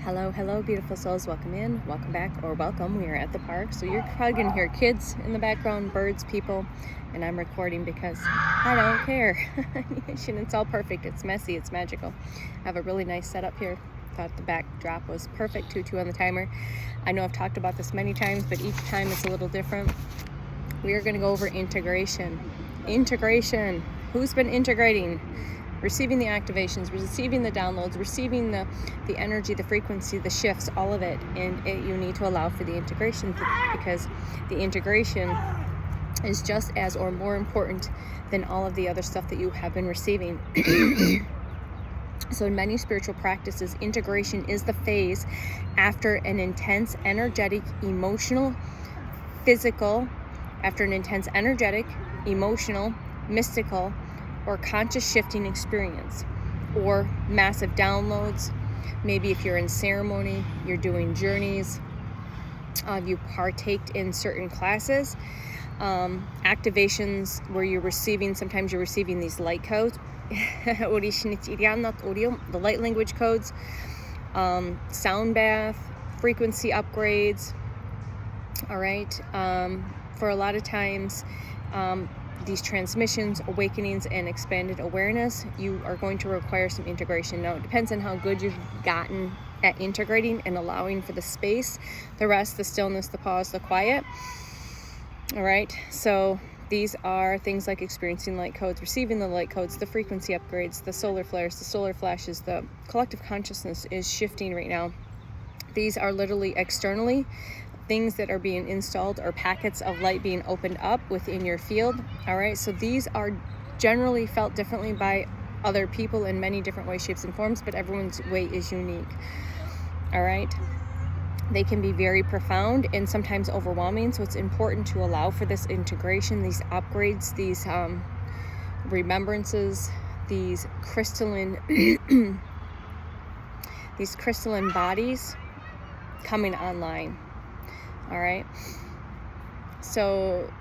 Hello, beautiful souls. Welcome in, welcome back, or welcome. We are at the park, so you're probably gonna hear kids in the background, birds, people, and I'm recording because I don't care. It's all perfect. It's messy. It's magical. I have a really nice setup here. Thought the backdrop was perfect. 2-2 on the timer. I know I've talked about this many times, but each time it's a little different. We are gonna go over integration. Integration. Who's been integrating? Receiving the activations, receiving the downloads, receiving the energy, the frequency, the shifts, all of it. And you need to allow for the integration because the integration is just as or more important than all of the other stuff that you have been receiving. So in many spiritual practices, integration is the phase after an intense, energetic, emotional, physical, after an intense, energetic, emotional, mystical, or conscious shifting experience, or massive downloads. Maybe if you're in ceremony, you're doing journeys, you partaked in certain classes, activations where sometimes you're receiving these light codes, the light language codes, sound bath, frequency upgrades. All right. For a lot of times, these transmissions, awakenings, and expanded awareness, you are going to require some integration. Now, it depends on how good you've gotten at integrating and allowing for the space, the rest, the stillness, the pause, the quiet. All right, so these are things like experiencing light codes, receiving the light codes, the frequency upgrades, the solar flares, the solar flashes. The collective consciousness is shifting right now. These are literally externally things that are being installed, or packets of light being opened up within your field. All right, so these are generally felt differently by other people in many different ways, shapes, and forms, but everyone's way is unique. All right, they can be very profound and sometimes overwhelming, so it's important to allow for this integration, these upgrades, these remembrances, these crystalline these crystalline bodies coming online. All right, so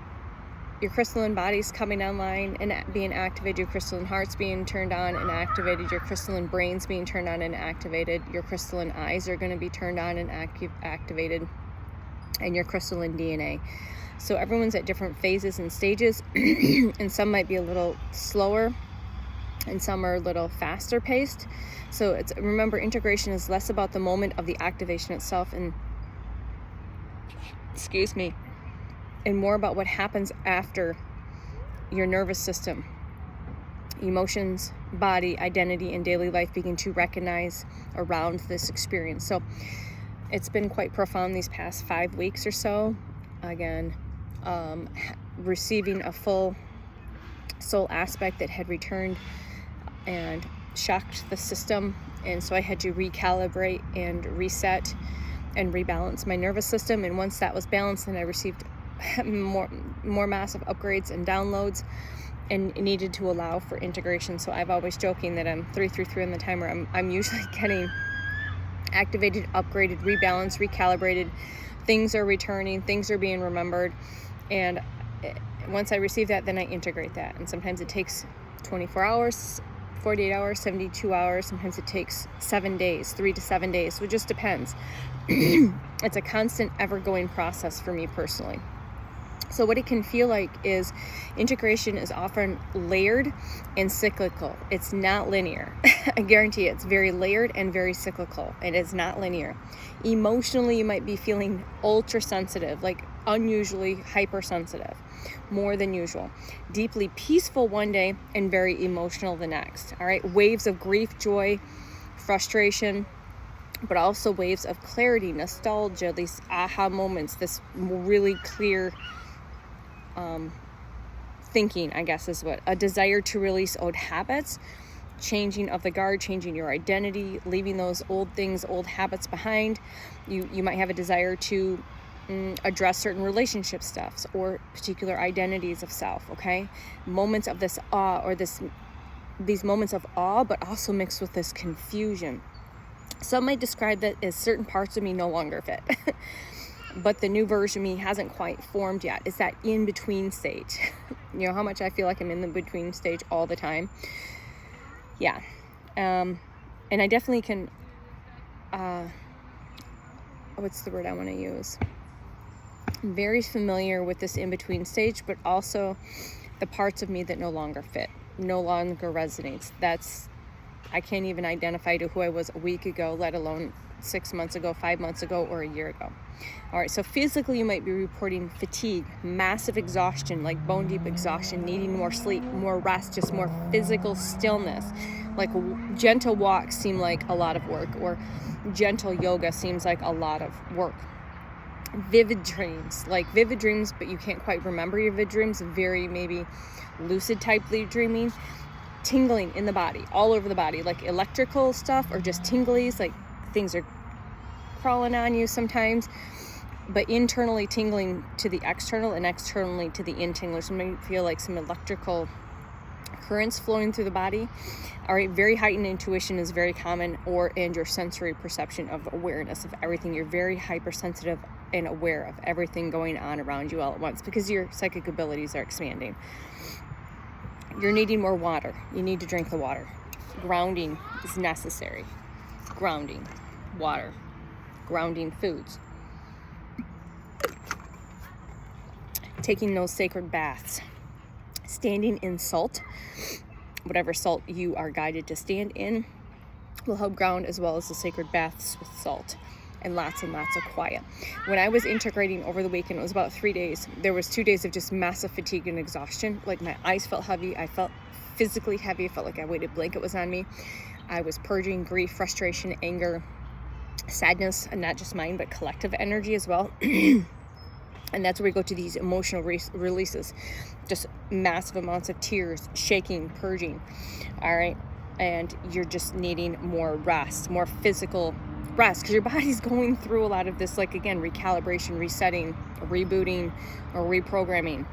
your crystalline body's coming online and being activated, your crystalline heart's being turned on and activated, your crystalline brain's being turned on and activated, your crystalline eyes are going to be turned on and activated, and your crystalline DNA. So everyone's at different phases and stages, and some might be a little slower and some are a little faster paced. So remember, integration is less about the moment of the activation itself and and more about what happens after your nervous system, emotions, body, identity, and daily life begin to recognize around this experience. So it's been quite profound these past 5 weeks or so. Again, receiving a full soul aspect that had returned and shocked the system, and so I had to recalibrate and reset and rebalance my nervous system. And once that was balanced, then I received more massive upgrades and downloads, and needed to allow for integration. So I've always joking that I'm 333 on the timer. I'm usually getting activated, upgraded, rebalanced, recalibrated. Things are returning, things are being remembered, and once I receive that, then I integrate that. And sometimes it takes 24 hours, 48 hours, 72 hours. Sometimes it takes 7 days, 3 to 7 days. So it just depends. It's a constant, ever-going process for me personally. So what it can feel like is integration is often layered and cyclical. It's not linear. I guarantee it's very layered and very cyclical. It is not linear. Emotionally, you might be feeling ultra sensitive, like unusually hypersensitive, more than usual. Deeply peaceful one day and very emotional the next. All right, waves of grief, joy, frustration, but also waves of clarity, nostalgia, these aha moments, this really clear thinking, I guess is what, a desire to release old habits, changing of the guard, changing your identity, leaving those old things, old habits behind. You might have a desire to address certain relationship stuffs or particular identities of self. Okay, moments of this awe, or these moments of awe, but also mixed with this confusion. Some might describe that as certain parts of me no longer fit. But the new version of me hasn't quite formed yet. It's that in-between stage. You know how much I feel like I'm in the between stage all the time? Yeah. And I definitely can what's the word I want to use? I'm very familiar with this in-between stage, but also the parts of me that no longer fit, no longer resonates. I can't even identify to who I was a week ago, let alone 6 months ago, 5 months ago, or a year ago. All right, so physically you might be reporting fatigue, massive exhaustion, like bone deep exhaustion, needing more sleep, more rest, just more physical stillness. Like gentle walks seem like a lot of work, or gentle yoga seems like a lot of work. Vivid dreams, but you can't quite remember your vivid dreams, very maybe lucid type dreaming. Tingling in the body, all over the body, like electrical stuff, or just tinglies, like things are crawling on you sometimes, but internally tingling to the external and externally to the internal. So you might feel like some electrical currents flowing through the body. All right, very heightened intuition is very common, and your sensory perception of awareness of everything. You're very hypersensitive and aware of everything going on around you all at once because your psychic abilities are expanding. You're needing more water. You need to drink the water. Grounding is necessary. Grounding, water, grounding foods. Taking those sacred baths. Standing in salt, whatever salt you are guided to stand in, will help ground, as well as the sacred baths with salt. And lots of quiet. When I was integrating over the weekend, it was about 3 days. There was 2 days of just massive fatigue and exhaustion. Like my eyes felt heavy. I felt physically heavy. I felt like a weighted blanket was on me. I was purging grief, frustration, anger, sadness, and not just mine, but collective energy as well. And that's where we go to these emotional releases. Just massive amounts of tears, shaking, purging. All right. And you're just needing more rest, more physical rest, because your body's going through a lot of this, like again, recalibration, resetting, rebooting, or reprogramming.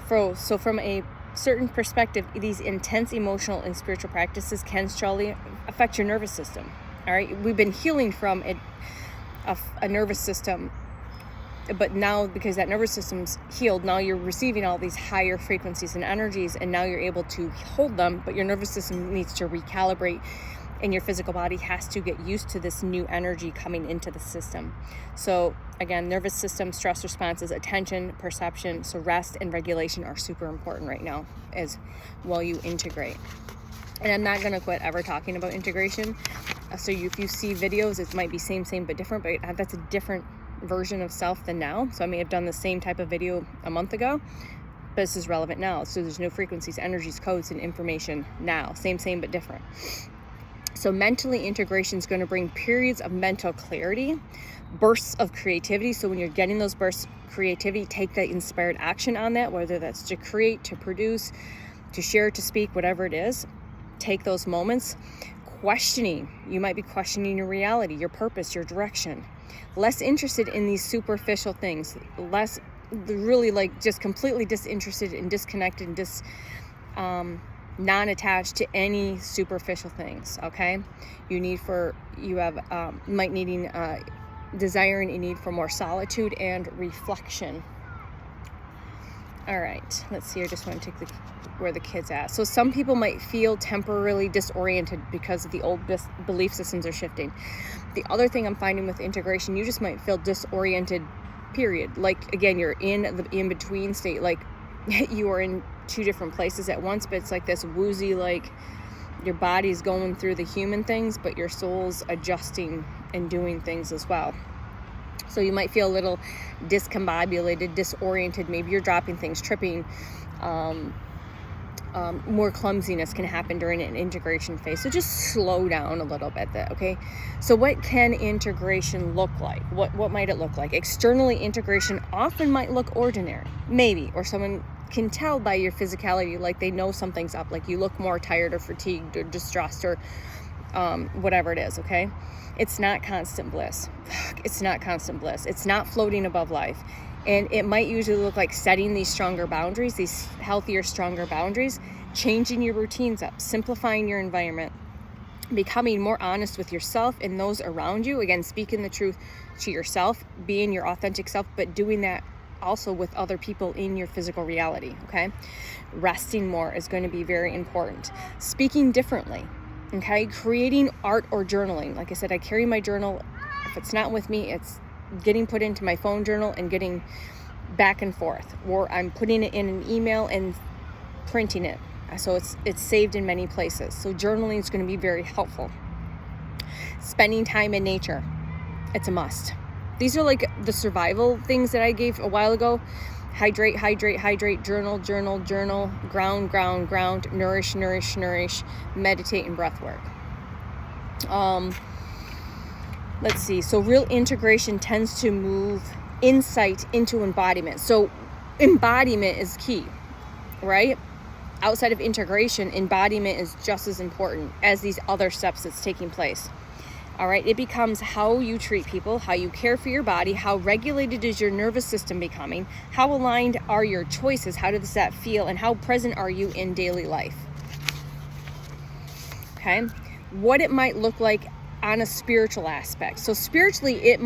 So from a certain perspective, these intense emotional and spiritual practices can strongly affect your nervous system. All right, we've been healing from a nervous system, but now because that nervous system's healed, now you're receiving all these higher frequencies and energies, and now you're able to hold them, but your nervous system needs to recalibrate. And your physical body has to get used to this new energy coming into the system. So again, nervous system, stress responses, attention, perception, so rest and regulation are super important right now as while you integrate. And I'm not gonna quit ever talking about integration. So if you see videos, it might be same but different, but that's a different version of self than now. So I may have done the same type of video a month ago, but this is relevant now. So there's new frequencies, energies, codes, and information now. Same but different. So mentally, integration is going to bring periods of mental clarity, bursts of creativity. So when you're getting those bursts of creativity, take that inspired action on that, whether that's to create, to produce, to share, to speak, whatever it is. Take those moments. Questioning. You might be questioning your reality, your purpose, your direction. Less interested in these superficial things. Less really like just completely disinterested and disconnected and non-attached to any superficial things. Okay, might needing desiring a need for more solitude and reflection. All right, let's see. I just want to take where the kids at. So some people might feel temporarily disoriented because the old belief systems are shifting. The other thing I'm finding with integration, you just might feel disoriented, period. Like again, you're in the in-between state, like you are in two different places at once, but it's like this woozy, like your body's going through the human things, but your soul's adjusting and doing things as well. So you might feel a little discombobulated, disoriented. Maybe you're dropping things, tripping. More clumsiness can happen during an integration phase. So just slow down a little bit, okay? So what can integration look like? What might it look like? Externally, integration often might look ordinary, maybe, or someone can tell by your physicality, like they know something's up, like you look more tired or fatigued or distressed or whatever it is, okay? It's not constant bliss. It's not constant bliss. It's not floating above life. And it might usually look like setting these stronger boundaries, these healthier, stronger boundaries, changing your routines up, simplifying your environment, becoming more honest with yourself and those around you. Again, speaking the truth to yourself, being your authentic self, but doing that also with other people in your physical reality, okay? Resting more is going to be very important. Speaking differently, okay? Creating art or journaling. Like I said, I carry my journal If it's not with me, it's getting put into my phone journal and getting back and forth, or I'm putting it in an email and printing it. So it's saved in many places. So journaling is going to be very helpful. Spending time in nature. It's a must. These are like the survival things that I gave a while ago. Hydrate, hydrate, hydrate, journal, journal, journal, ground, ground, ground, nourish, nourish, nourish, meditate, and breath work. Let's see. So real integration tends to move insight into embodiment. So embodiment is key, right? Outside of integration, embodiment is just as important as these other steps that's taking place. All right, it becomes how you treat people, how you care for your body, how regulated is your nervous system becoming, how aligned are your choices, how does that feel, and how present are you in daily life. Okay, what it might look like on a spiritual aspect. So spiritually,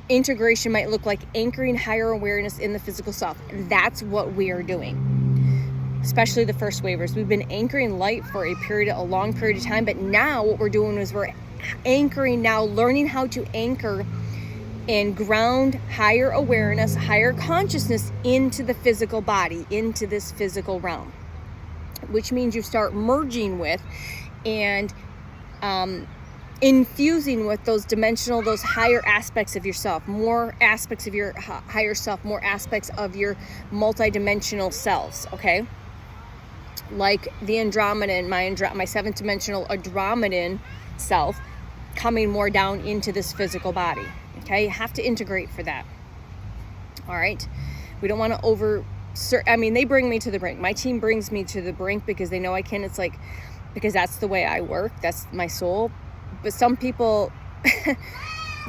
integration might look like anchoring higher awareness in the physical self. And that's what we are doing, especially the first wavers. We've been anchoring light for a long period of time, but now what we're doing is we're anchoring now, learning how to anchor and ground higher awareness, higher consciousness into the physical body, into this physical realm, which means you start merging with and infusing with those higher aspects of yourself, more aspects of your higher self, more aspects of your multidimensional selves, okay? Like the Andromedan, my seventh dimensional Andromedan self, coming more down into this physical body. Okay, you have to integrate for that. All right, we don't want to they bring me to the brink. My team brings me to the brink because they know I can. It's like, because that's the way I work. That's my soul. But some people,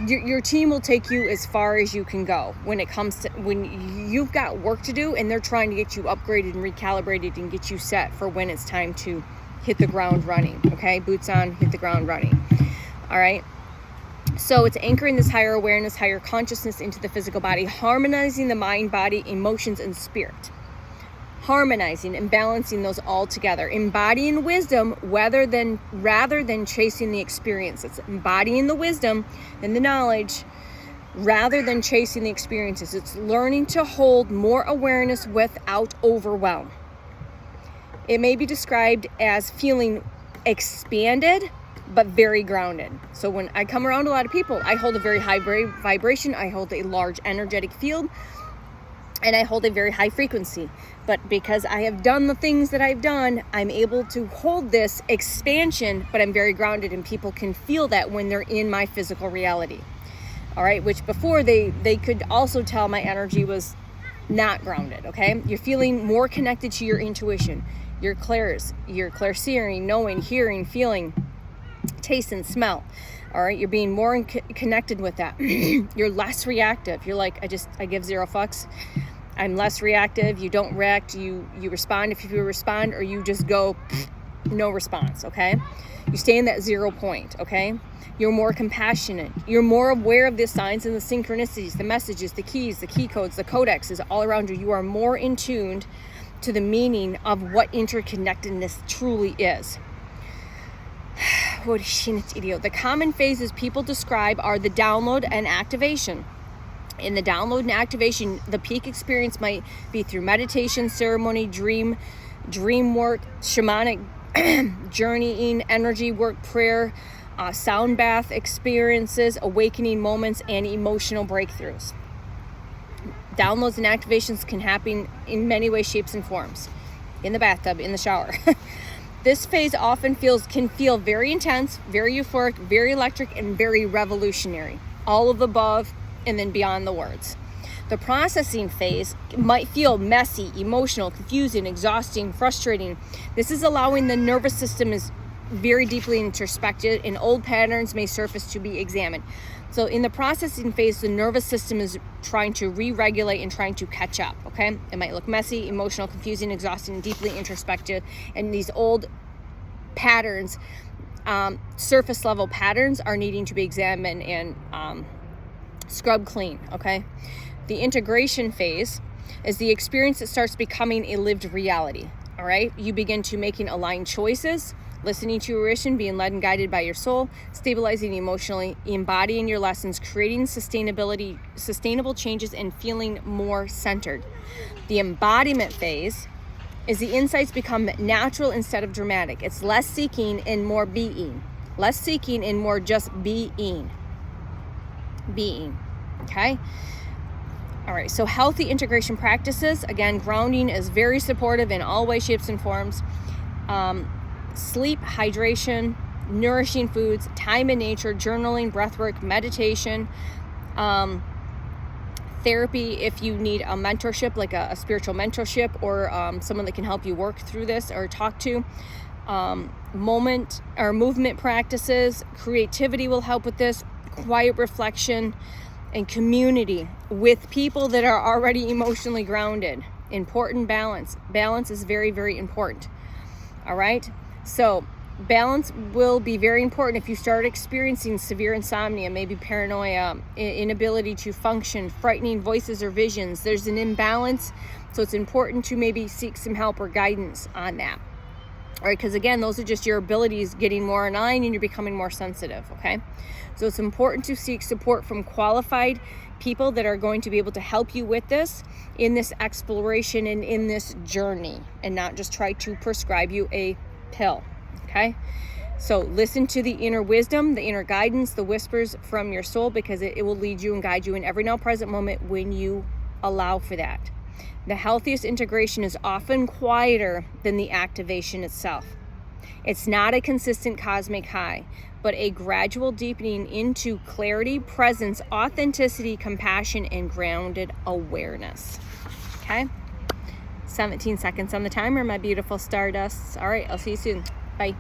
your team will take you as far as you can go when it comes to when you've got work to do, and they're trying to get you upgraded and recalibrated and get you set for when it's time to hit the ground running. Okay, boots on, hit the ground running. All right. So it's anchoring this higher awareness, higher consciousness into the physical body, harmonizing the mind, body, emotions, and spirit. Harmonizing and balancing those all together. Embodying wisdom rather than chasing the experiences. Embodying the wisdom and the knowledge rather than chasing the experiences. It's learning to hold more awareness without overwhelm. It may be described as feeling expanded, but very grounded. So when I come around a lot of people, I hold a very high vibration, I hold a large energetic field, and I hold a very high frequency. But because I have done the things that I've done, I'm able to hold this expansion, but I'm very grounded, and people can feel that when they're in my physical reality. All right, which before they could also tell my energy was not grounded, okay? You're feeling more connected to your intuition, your clairseeing, knowing, hearing, feeling, taste and smell. All right, you're being more connected with that. You're less reactive. You're like, I give zero fucks. I'm less reactive. You don't react. You respond if you respond, or you just go no response. Okay, you stay in that 0 point. Okay, you're more compassionate. You're more aware of the signs and the synchronicities, the messages, the keys, the key codes, the codexes all around you. You are more in tune to the meaning of what interconnectedness truly is. The common phases people describe are the download and activation. In the download and activation, the peak experience might be through meditation, ceremony, dream work, shamanic journeying, energy work, prayer, sound bath experiences, awakening moments, and emotional breakthroughs. Downloads and activations can happen in many ways, shapes, and forms. In the bathtub, in the shower. This phase often can feel very intense, very euphoric, very electric, and very revolutionary. All of the above, and then beyond the words. The processing phase might feel messy, emotional, confusing, exhausting, frustrating. This is allowing the nervous system is very deeply introspected, and old patterns may surface to be examined. So in the processing phase, the nervous system is trying to re-regulate and trying to catch up, okay? It might look messy, emotional, confusing, exhausting, deeply introspective, and these old patterns, surface level patterns, are needing to be examined and scrub clean, okay? The integration phase is the experience that starts becoming a lived reality, all right? You begin to making aligned choices, listening to your intuition, being led and guided by your soul, stabilizing emotionally, embodying your lessons, creating sustainable changes, and feeling more centered. The embodiment phase is the insights become natural instead of dramatic. It's less seeking and more being. Less seeking and more just being. Being. Okay? All right, so healthy integration practices. Again, grounding is very supportive in all ways, shapes, and forms. Sleep, hydration, nourishing foods, time in nature, journaling, breathwork, meditation, therapy if you need a mentorship, like a spiritual mentorship, or someone that can help you work through this or talk to. Movement practices, creativity will help with this, quiet reflection, and community with people that are already emotionally grounded. Important balance. Balance is very, very important. All right. So balance will be very important if you start experiencing severe insomnia, maybe paranoia, inability to function, frightening voices or visions. There's an imbalance. So it's important to maybe seek some help or guidance on that. All right, because again, those are just your abilities getting more in line and you're becoming more sensitive, okay? So it's important to seek support from qualified people that are going to be able to help you with this, in this exploration and in this journey, and not just try to prescribe you a pill, okay? So listen to the inner wisdom, the inner guidance, the whispers from your soul, because it will lead you and guide you in every now present moment when you allow for that. The healthiest integration is often quieter than the activation itself. It's not a consistent cosmic high, but a gradual deepening into clarity, presence, authenticity, compassion, and grounded awareness. Okay? 17 seconds on the timer, my beautiful stardusts. All right, I'll see you soon. Bye.